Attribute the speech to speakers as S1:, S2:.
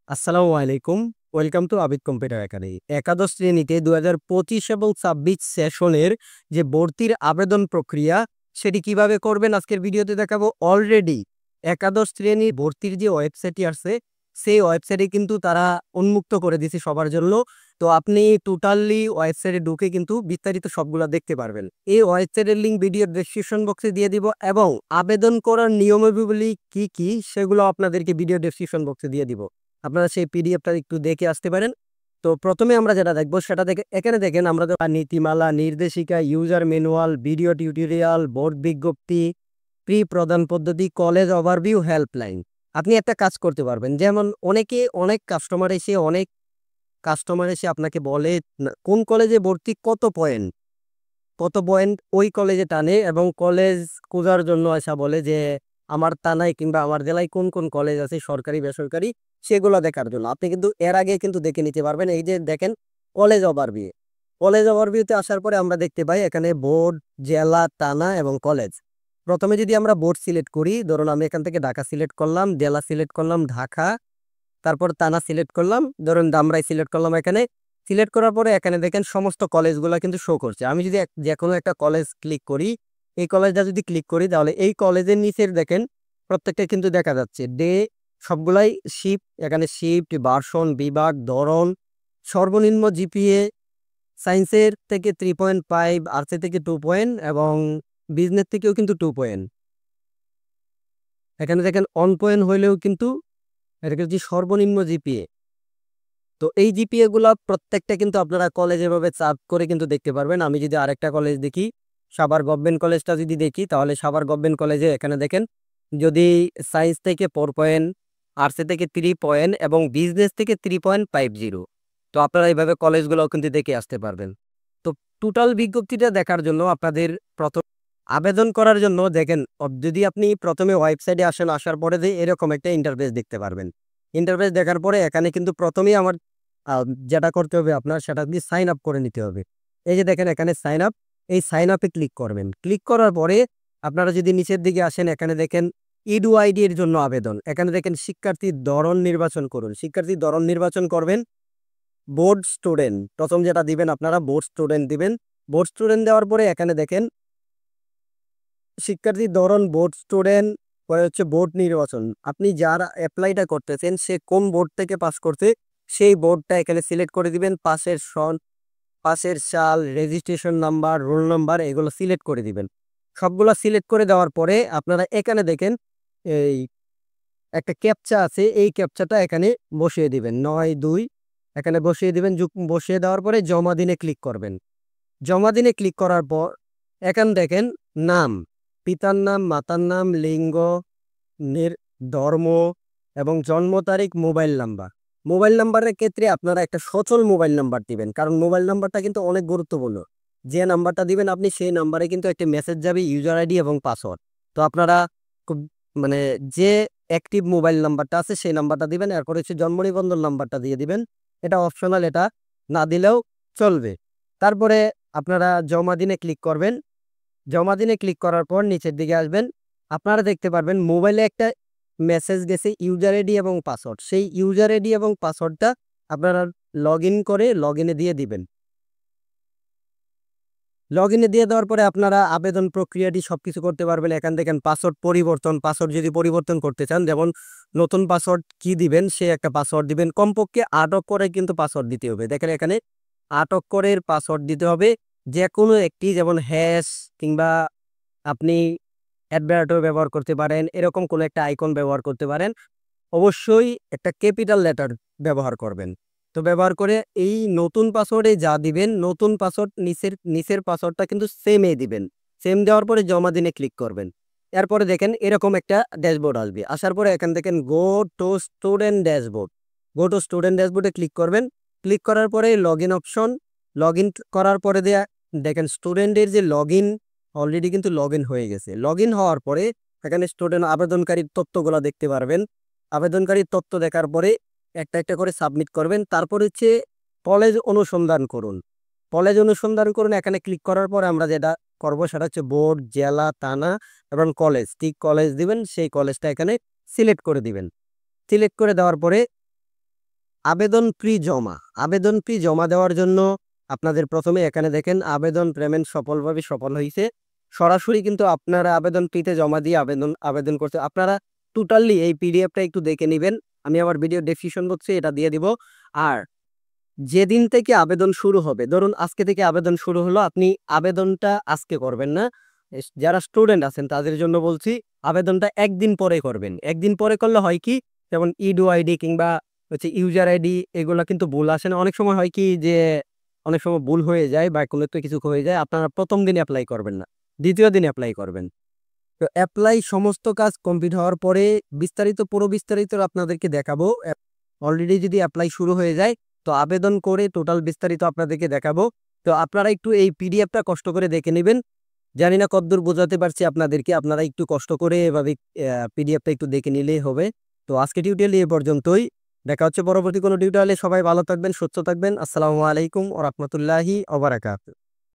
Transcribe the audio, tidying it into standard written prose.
S1: আসসালামু আলাইকুম। Welcome to Abid computer academy. একাদশ শ্রেণীতে ২০২৫ এবং ২৬ সেশনের যে ভর্তির আবেদন প্রক্রিয়া, সেটি কিভাবে করবেন আজকের ভিডিওতে দেখাবো। অলরেডি একাদশ শ্রেণীর ভর্তির যে ওয়েবসাইটটি আছে, সেই ওয়েবসাইটে কিন্তু তারা উন্মুক্ত করে দিয়েছে সবার জন্য। তো আপনি টোটালি ওয়েবসাইটে ঢুকে কিন্তু বিস্তারিত সবগুলা দেখতে পারবেন। এই ওয়েবসাইটের লিঙ্ক ভিডিওর ডেসক্রিপশন বক্সে দিয়ে দিব এবং আবেদন করার নিয়মাবলী কি সেগুলো আপনাদেরকে ভিডিও ডেসক্রিপশন বক্সে দিয়ে দিব। আপনারা সেই পিডিএফটা একটু দেখে আসতে পারেন। তো প্রথমে আমরা যেটা দেখবো সেটা দেখে এখানে দেখেন আমরা নীতিমালা, নির্দেশিকা, user manual, video tutorial, board বিজ্ঞপ্তি, প্রি প্রদান পদ্ধতি, কলেজ ওভারভিউ, হেল্পলাইন। আপনি একটা কাজ করতে পারবেন, যেমন অনেক কাস্টমার এসে আপনাকে বলে কোন কলেজে ভর্তি, কত পয়েন্ট ওই কলেজে টানে এবং কলেজ খোঁজার জন্য আসা বলে যে আমার থানায় কিংবা আমার জেলায় কোন কোন কলেজ আছে সরকারি বেসরকারি, সেগুলো দেখার জন্য আপনি কিন্তু এর আগে কিন্তু দেখে নিতে পারবেন। এই যে দেখেন কলেজ ওভারভিউতে আসার পরে আমরা দেখতে পাই এখানে বোর্ড, জেলা, থানা এবং কলেজ। প্রথমে যদি আমরা বোর্ড সিলেক্ট করি, ধরুন আমি এখান থেকে ঢাকা সিলেক্ট করলাম, জেলা সিলেক্ট করলাম ঢাকা, তারপর থানা সিলেক্ট করলাম, ধরুন ধামরাই সিলেক্ট করলাম। এখানে সিলেক্ট করার পরে এখানে দেখেন সমস্ত কলেজগুলো কিন্তু শো করছে। আমি যদি যে কোনো একটা কলেজ ক্লিক করি, এই কলেজটা যদি ক্লিক করি, তাহলে এই কলেজের নিচের দেখেন প্রত্যেকটা কিন্তু দেখা যাচ্ছে ডে, সবগুলাই শিফট। এখানে শিফট, ভার্সন, বিভাগ, ধরন, সর্বনিম্ন জিপিএ, সায়েন্সের থেকে 3.5, আর্টসের থেকে 2 পয়েন্ট এবং বিজনেস থেকেও কিন্তু 2 পয়েন্ট। এখানে দেখেন 1 পয়েন্ট হইলেও কিন্তু এটা হচ্ছে সর্বনিম্ন জিপিএ। তো এই জিপিএ গুলা প্রত্যেকটা কিন্তু আপনারা কলেজ এভাবে চার্ট করে কিন্তু দেখতে পারবেন। আমি যদি আরেকটা কলেজ দেখি, সাভার গভর্নমেন্ট কলেজটা যদি দেখি, তাহলে সাভার গভর্নমেন্ট কলেজে এখানে দেখেন যদি সায়েন্স থেকে 4 পয়েন্ট, আর্টস থেকে 3 পয়েন্ট এবং বিজনেস থেকে 3.50। তো আপনারা এইভাবে কলেজগুলোও কিন্তু দেখে আসতে পারবেন। তো টোটাল বিজ্ঞপ্তিটা দেখার জন্য আপনাদের প্রথম আবেদন করার জন্য দেখেন, যদি আপনি প্রথমে ওয়েবসাইটে আসেন, আসার পরে যে এরকম একটা ইন্টারফেস দেখতে পারবেন। ইন্টারফেস দেখার পরে এখানে কিন্তু প্রথমেই আমার যেটা করতে হবে আপনার, সেটা দিয়ে সাইন আপ করে নিতে হবে। এই যে দেখেন এখানে সাইন আপ, এই সাইন আপে ক্লিক করবেন। ক্লিক করার পরে আপনারা যদি নিচের দিকে আসেন, এখানে দেখেন ইডু আইডি এর জন্য আবেদন। এখানে দেখেন শিক্ষার্থীর ধরন নির্বাচন করুন। শিক্ষার্থীর ধরন নির্বাচন করবেন বোর্ড স্টুডেন্ট। প্রথম যেটা দিবেন আপনারা বোর্ড স্টুডেন্ট দিবেন। বোর্ড স্টুডেন্ট দেওয়ার পরে এখানে দেখেন শিক্ষার্থীর ধরন বোর্ড স্টুডেন্ট, পরে হচ্ছে বোর্ড নির্বাচন। আপনি যারা অ্যাপ্লাইটা করতেছেন সে কোন বোর্ড থেকে পাস করতে, সেই বোর্ডটা এখানে সিলেক্ট করে দিবেন। পাশের সাল, রেজিস্ট্রেশন নাম্বার, রোল নাম্বার, এগুলো সিলেক্ট করে দিবেন। সবগুলো সিলেক্ট করে দেওয়ার পরে আপনারা এখানে দেখেন এই একটা ক্যাপচা আছে, এই ক্যাপচাটা এখানে বসিয়ে দিবেন ৯২, এখানে বসিয়ে দিবেন। বসিয়ে দেওয়ার পরে জমা দিনে ক্লিক করবেন। জমা দিনে ক্লিক করার পর এখানে দেখেন নাম, পিতার নাম, মাতার নাম, লিঙ্গ, ধর্ম এবং জন্ম তারিখ, মোবাইল নাম্বার। মোবাইল নাম্বারের ক্ষেত্রে আপনারা একটা সচল মোবাইল নাম্বার দিবেন, কারণ মোবাইল নাম্বারটা কিন্তু অনেক গুরুত্বপূর্ণ। যে নাম্বারটা দিবেন আপনি, সেই নাম্বারে কিন্তু একটা মেসেজ যাবে, ইউজার আইডি এবং পাসওয়ার্ড। তো আপনারা খুব মানে যে অ্যাক্টিভ মোবাইল নাম্বারটা আছে সেই নাম্বারটা দিবেন। এরপর হচ্ছে জন্ম নিবন্ধন নাম্বারটা দিয়ে দিবেন। এটা অপশনাল, এটা না দিলেও চলবে। তারপরে আপনারা জমা দিনে ক্লিক করবেন। জমা দিনে ক্লিক করার পর নিচের দিকে আসবেন, আপনারা দেখতে পারবেন মোবাইলে একটা মেসেজ গেছে ইউজার আইডি এবং পাসওয়ার্ড। সেই ইউজার আইডি এবং পাসওয়ার্ডটা আপনারা লগ ইন করে লগ ইনে দিয়ে দিবেন। লগ ইনে দিয়ে দেওয়ার পরে আপনারা আবেদন প্রক্রিয়াটি সবকিছু করতে পারবেন। এখান দেখেন পাসওয়ার্ড যদি পরিবর্তন করতে চান, যেমন নতুন পাসওয়ার্ড কি দিবেন, সে একটা পাসওয়ার্ড দিবেন। কমপক্ষে 8 অক্ষরের কিন্তু পাসওয়ার্ড দিতে হবে। দেখেন এখানে 8 অক্ষরের পাসওয়ার্ড দিতে হবে। যে কোনো একটি, যেমন হ্যাশ কিংবা আপনি অ্যাডভার্টার ব্যবহার করতে পারেন, এরকম কোনো একটা আইকন ব্যবহার করতে পারেন। অবশ্যই একটা ক্যাপিটাল লেটার ব্যবহার করবেন। তো ব্যবহার করে এই নতুন পাসওয়ার্ডে যা দিবেন, নতুন পাসওয়ার্ড নিচের পাসওয়ার্ডটা কিন্তু সেমই দিবেন। সেম দেওয়ার পরে জমা দিনে ক্লিক করবেন। এরপরে দেখেন এরকম একটা ড্যাশবোর্ড আসবে। আসার পরে এখান দেখেন গো টু স্টুডেন্ট ড্যাশবোর্ডে ক্লিক করবেন। ক্লিক করার পরে log in option, log in করার পরে দেয়া দেখেন স্টুডেন্টের যে লগ ইন, অলরেডি কিন্তু লগ ইন হয়ে গেছে। লগ ইন হওয়ার পরে এখানে স্টুডেন্ট আবেদনকারীর তথ্যগুলো দেখতে পারবেন। আবেদনকারীর তথ্য দেখার পরে একটা একটা করে সাবমিট করবেন। তারপর হচ্ছে কলেজ অনুসন্ধান করুন। এখানে ক্লিক করার পরে আমরা যেটা করব সেটা হচ্ছে বোর্ড, জেলা, থানা এবং কলেজ। ঠিক কলেজ দিবেন, সেই কলেজটা এখানে সিলেক্ট করে দিবেন। সিলেক্ট করে দেওয়ার পরে আবেদন ফি জমা দেওয়ার জন্য আপনাদের প্রথমে এখানে দেখেন আবেদন পেমেন্ট সফলভাবে সফল হয়েছে। সরাসরি কিন্তু আপনারা আবেদন ফিতে জমা দিয়ে আবেদন করতে আপনারা টোটালি এই পিডিএফটা একটু দেখে নেবেন। আমি আমার ভিডিও ডেসক্রিপশন বক্সে এটা দিয়ে দিব। আর যেদিন থেকে আবেদন শুরু হবে, ধরুন আজকে থেকে আবেদন শুরু হলো, আপনি আবেদনটা আজকে করবেন না। যারা স্টুডেন্ট আছেন তাদের জন্য বলছি, আবেদনটা একদিন পরে করবেন। একদিন পরে করলে হয় কি, যেমন ইডু আইডি কিংবা ইউজার আইডি এগুলা কিন্তু ভুল আসে না। অনেক সময় হয় কি যে অনেক সময় ভুল হয়ে যায় বা কোনো তো কিছু হয়ে যায়, আপনারা প্রথম দিনে অ্যাপ্লাই করবেন না, দ্বিতীয় দিনে অ্যাপ্লাই করবেন। তো অ্যাপ্লাই সমস্ত কাজ কমপ্লিট হওয়ার পরে পুরো বিস্তারিত আপনাদেরকে দেখাবো। অলরেডি যদি অ্যাপ্লাই শুরু হয়ে যায় তো আবেদন করে টোটাল বিস্তারিত আপনাদেরকে দেখাবো। তো আপনারা একটু এই পিডিএফটা কষ্ট করে দেখে নেবেন। জানি না কতদূর বোঝাতে পারছি আপনাদেরকে, আপনারা একটু কষ্ট করে এভাবে পিডিএফটা একটু দেখে নিলেই হবে। তো আজকে টিউটোরিয়াল এ পর্যন্তই। দেখা হচ্ছে পরবর্তী কোনো টিউটোরিয়ালে। সবাই ভালো থাকবেন, সুস্থ থাকবেন। আসসালামু আলাইকুম ওয়া রাহমাতুল্লাহি ওয়া বারাকাতুহু।